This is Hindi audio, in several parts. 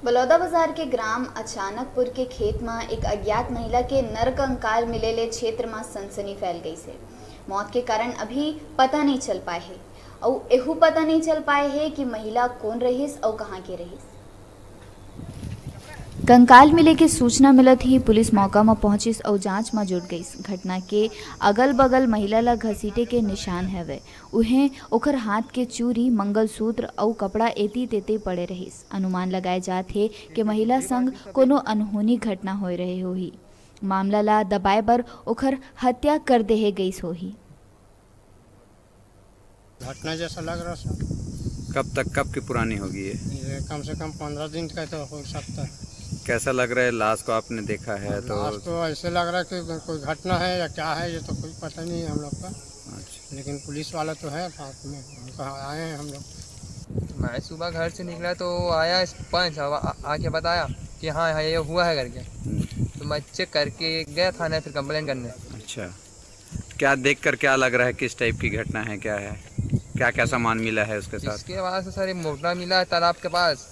बलौदा बाजार के ग्राम अचानकपुर के खेत में एक अज्ञात महिला के नरकंकाल मिलेले क्षेत्र में सनसनी फैल गई से। मौत के कारण अभी पता नहीं चल पाए है और एहू पता नहीं चल पाए है कि महिला कौन रहीस और कहाँ के रहीस। कंकाल मिले के सूचना मिलत ही पुलिस मौका में पहुंचिस और जांच में जुट गई। घटना के अगल बगल महिला ला घसीटे के निशान हवे। उहें ओकर हाथ के चूड़ी, मंगलसूत्र और कपड़ा एती तेते पड़े रहीस। अनुमान लगाए जात है कि महिला संग कोनो अनहोनी घटना होए रहे होही। मामला ला दबाए बर ओकर हत्या कर देहे गई होही। घटना जैसा लग रहा है। कब की पुरानी होगी ये कम से कम 15 दिन का तो हो सकता है। कैसा लग रहा है? लाश को आपने देखा है तो लाश तो ऐसे लग रहा है कि कोई घटना है या क्या है, ये तो कोई पता नहीं है हम लोग का। अच्छा। लेकिन पुलिस वाला तो है साथ में, हम आए हैं हम लोग। मैं सुबह घर से निकला तो आया पंच आके बताया कि हाँ ये हुआ है करके, तो मैं चेक करके गया थाने फिर कंप्लेन करने। अच्छा, क्या देखकर क्या लग रहा है? किस टाइप की घटना है? क्या है, क्या क्या सामान मिला है उसके साथ? इसके बाद से सर मोटा मिला है तालाब के पास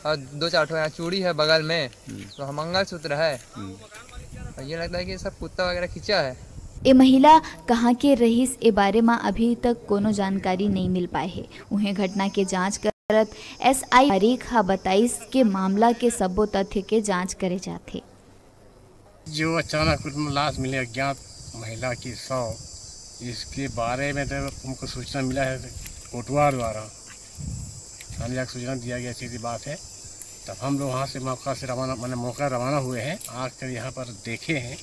और 2-4 ठो चूड़ी है बगल में, तो मंगलसूत्र है। ये लगता है कि सब कुत्ता वगैरह खींचा है। ए महिला कहाँ के रहीस ए बारे में अभी तक कोनो जानकारी नहीं मिल पाए है। उन्हें घटना के जांच करत SI रेखा बताइस के मामला के सबो तथ्य के जांच करे जाते। जो अचानक लाश मिले अज्ञात महिला की 100, इसके बारे में तो हमको सूचना मिला है कोटवार द्वारा, थाने जाकर सूचना दिया गया। सीधी बात है, तब हम लोग वहाँ से मौका रवाना हुए हैं, आकर यहाँ पर देखे हैं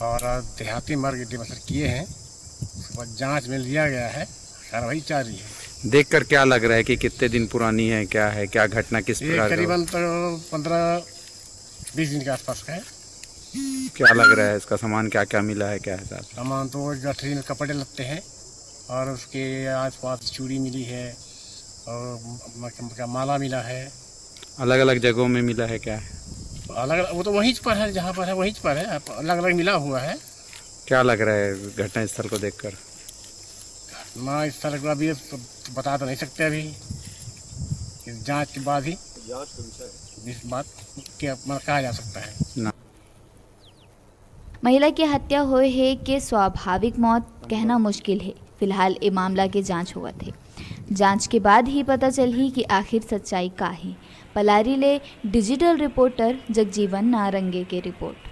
और देहाती मर्ग डिमसर किए हैं। उसके बाद जाँच में लिया गया है, कार्रवाई जारी है। देखकर क्या लग रहा है कि कितने दिन पुरानी है? क्या है, क्या घटना किस प्रकार? करीबन तो 15-20 दिन के आसपास है। क्या लग रहा है इसका सामान क्या क्या मिला है? क्या है सामान? तो गठरी में कपड़े लगते हैं और उसके आसपास चूड़ी मिली है और माला मिला है। अलग अलग जगहों में मिला है? क्या है अलग? वो तो वहीं पर है, जहाँ पर है वहीं पर है, अलग अलग मिला हुआ है। क्या लग रहा है घटना स्थल को देखकर? घटना स्थल को अभी बता तो नहीं सकते, अभी जांच के बाद ही इस बात के कहा जा सकता है। महिला की हत्या हुए है कि स्वाभाविक मौत कहना मुश्किल है। फिलहाल ये मामला की जांच हुआ थे। जांच के बाद ही पता चली कि आखिर सच्चाई का है। पलारी ले डिजिटल रिपोर्टर जगजीवन नारंगे की रिपोर्ट।